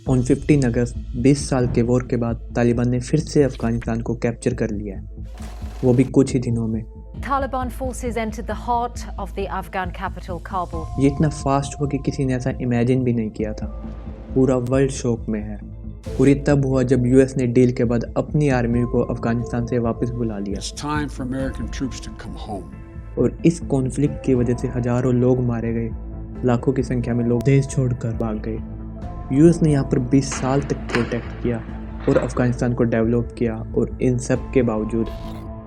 On 15 अगस्त 20 साल के war के बाद तालिबान ने फिर से अफगानिस्तान को कैप्चर कर लिया है, वो भी कुछ ही दिनों में। Taliban forces entered the heart of the Afghan capital, Kabul. ये इतना फास्ट हुआ कि किसी ने ऐसा इमेजिन भी नहीं किया था। पूरा वर्ल्ड शॉक में है। और ये तब हुआ जब यूएस ने डील के बाद अपनी आर्मी को अफगानिस्तान से वापस बुला लिया। It's time for American troops to come home. और इस कॉन्फ्लिक्ट की वजह से हजारों लोग मारे गए, लाखों की संख्या में लोग देश छोड़कर भाग गए। यूएस ने यहाँ पर 20 साल तक प्रोटेक्ट किया और अफगानिस्तान को डेवलप किया, और इन सब के बावजूद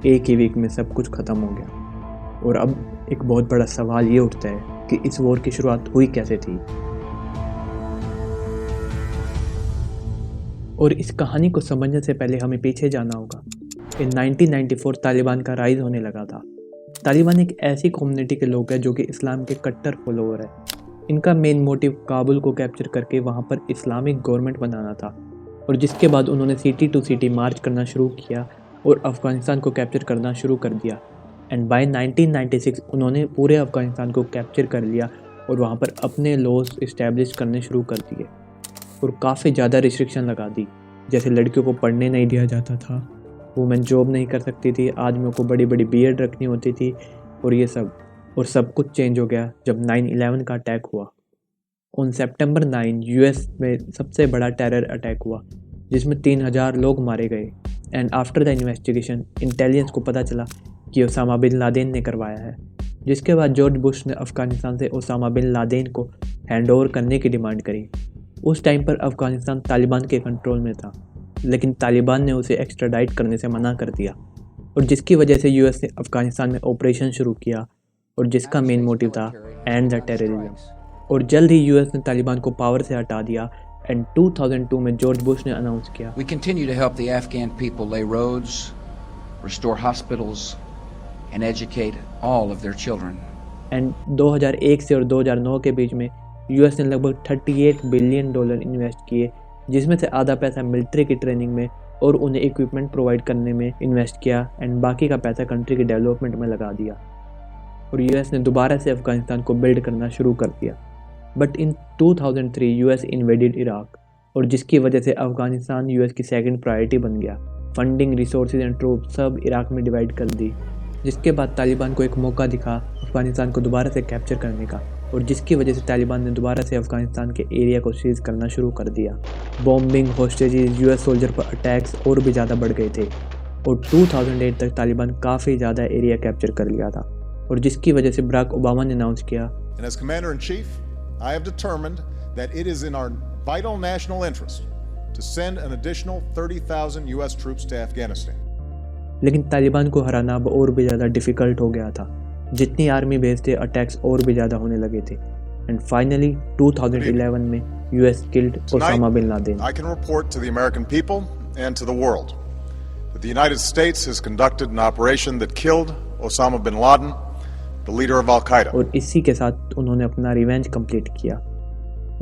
एक ही वीक में सब कुछ ख़त्म हो गया। और अब एक बहुत बड़ा सवाल ये उठता है कि इस वॉर की शुरुआत हुई कैसे थी। और इस कहानी को समझने से पहले हमें पीछे जाना होगा। इन 1994 तालिबान का राइज होने लगा था। तालिबान एक ऐसी कम्युनिटी के लोग हैं जो कि इस्लाम के कट्टर फॉलोअर है। इनका मेन मोटिव काबुल को कैप्चर करके वहाँ पर इस्लामिक गवर्नमेंट बनाना था, और जिसके बाद उन्होंने सिटी टू सिटी मार्च करना शुरू किया और अफ़गानिस्तान को कैप्चर करना शुरू कर दिया। एंड बाय 1996 उन्होंने पूरे अफ़गानिस्तान को कैप्चर कर लिया और वहाँ पर अपने लॉज इस्टेब्लिश करने शुरू कर दिए, और काफ़ी ज़्यादा रिस्ट्रिक्शन लगा दी। जैसे लड़कियों को पढ़ने नहीं दिया जाता था, वुमेन जॉब नहीं कर सकती थी, आदमियों को बड़ी बड़ी बीएड रखनी होती थी, और ये सब। और सब कुछ चेंज हो गया जब 9/11 का अटैक हुआ। ऑन सितंबर 9 यूएस में सबसे बड़ा टेरर अटैक हुआ जिसमें 3000 लोग मारे गए। And after the investigation intelligence को पता चला कि ओसामा बिन लादेन ने करवाया है, जिसके बाद जॉर्ज बुश ने अफ़गानिस्तान से ओसामा बिन लादेन को हैंड ओवर करने की डिमांड करी। उस टाइम पर अफ़गानिस्तान तालिबान के कंट्रोल में था, लेकिन तालिबान ने उसे एक्स्ट्राडाइट करने से मना कर दिया, और जिसकी वजह से यूएस ने अफ़गानिस्तान में ऑपरेशन शुरू किया, और जिसका मेन मोटिव था एंड द टेररिज्म। और जल्द ही यूएस ने तालिबान को पावर से हटा दिया। एंड 2002 में जॉर्ज बुश ने अनाउंस किया, We continue to help the Afghan people lay roads, restore hospitals, and educate all of their children. And 2001 से और 2009 के बीच में यूएस ने लगभग $38 बिलियन इन्वेस्ट किए, जिसमें से आधा पैसा मिलिट्री की ट्रेनिंग में और उन्हें इक्विपमेंट प्रोवाइड करने में इन्वेस्ट किया, एंड बाकी का पैसा कंट्री के डेवलपमेंट में लगा दिया। और यूएस ने दोबारा से अफ़गानिस्तान को बिल्ड करना शुरू कर दिया। But in 2003 US invaded Iraq, और जिसकी वजह से अफ़गानिस्तान यूएस की सेकंड प्रायोरिटी बन गया। फंडिंग, रिसोर्सेज एंड ट्रूप सब इराक में डिवाइड कर दी, जिसके बाद तालिबान को एक मौका दिखा अफ़गानिस्तान को दोबारा से कैप्चर करने का, और जिसकी वजह से तालिबान ने दोबारा से अफ़गानिस्तान के एरिया को सीज करना शुरू कर दिया। बॉम्बिंग, होस्टेजेस, यूएस सोल्जर पर अटैक्स और भी ज़्यादा बढ़ गए थे, और 2008 तक तालिबान काफ़ी ज़्यादा एरिया कैप्चर कर लिया था, और जिसकी वजह से बराक ओबामा ने अनाउंस किया, And as Commander in Chief, I have determined that it is in our vital national interest to send an additional 30,000 US troops to Afghanistan. लेकिन तालिबान को हराना अब और भी ज़्यादा डिफ़िकल्ट हो गया था। जितनी आर्मी भेजते अटैक्स और भी ज़्यादा होने लगे थे। एंड फाइनली 2011 में US killed Osama bin Laden. I can report to the American people and to the world that the United States has conducted an operation that killed Osama bin Laden, the leader of Al-Qaeda. और इसी के साथ उन्होंने अपना revenge complete किया।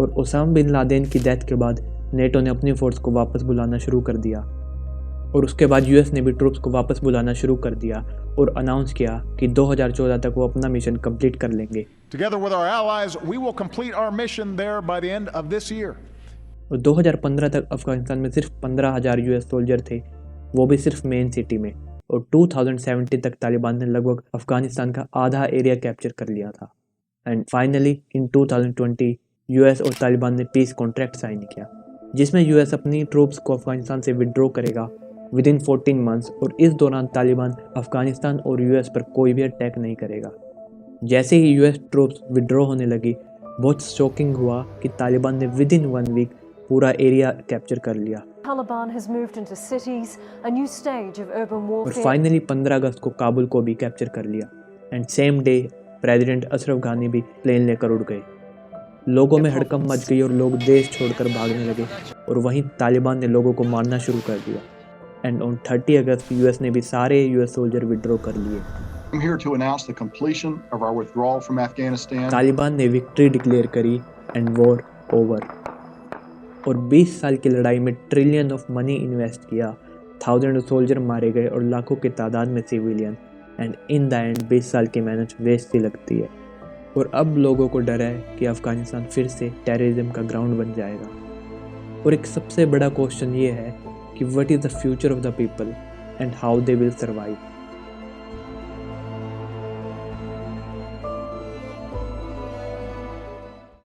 और Osama bin Laden की death के बाद नेटो ने अपनी फोर्स को वापस बुलाना शुरू कर दिया, और उसके बाद यूएस ने भी ट्रूप्स को वापस बुलाना शुरू कर दिया और अनाउंस किया कि 2014 तक वो अपना मिशन कंप्लीट कर लेंगे। Together with our allies, we will complete our mission there by the end of this year. और 2015 तक अफगानिस्तान में सिर्फ 15,000 यूएस सोल्जर थे, वो भी सिर्फ मेन सिटी में। और 2017 तक तालिबान ने लगभग अफगानिस्तान का आधा एरिया कैप्चर कर लिया था। एंड फाइनली इन 2020 यूएस और तालिबान ने पीस कॉन्ट्रैक्ट साइन किया, जिसमें यूएस अपनी ट्रूप्स को अफगानिस्तान से विड्रॉ करेगा विद इन 14 मंथ्स, और इस दौरान तालिबान अफगानिस्तान और यूएस पर कोई भी अटैक नहीं करेगा। जैसे ही यूएस ट्रूप्स विड्रॉ होने लगी, बहुत शॉकिंग हुआ कि तालिबान ने विद इन 1 वीक पूरा एरिया कैप्चर कर लिया। Taliban has moved into cities, a new stage of urban और warfare. फाइनली 15 अगस्त को काबुल को भी कैप्चर कर लिया। And same day president Ashraf गानी भी प्लेन लेकर उड़ गए। लोगों में हड़कंप मच गई और लोग देश छोड़कर भागने लगे, और वहीं तालिबान ने लोगों को मारना शुरू कर दिया। एंड ऑन 30 अगस्त यूएस ने भी सारे यूएस सोल्जर विड्रॉ कर लिए। I'm here to announce the completion of our withdrawal from Afghanistan. Taliban ने विक्ट्री डिक्लेयर करी एंड वॉर ओवर। और 20 साल की लड़ाई में ट्रिलियन ऑफ मनी इन्वेस्ट किया, थाउजेंड सोल्जर मारे गए और लाखों की तादाद में civilian. And in the end 20 साल की मेहनत वेस्ट ही लगती है। और अब लोगों को डर है कि अफगानिस्तान फिर से टेररिज्म का ग्राउंड बन जाएगा। और एक सबसे बड़ा क्वेश्चन ये है कि what is the future of the people and how they will survive.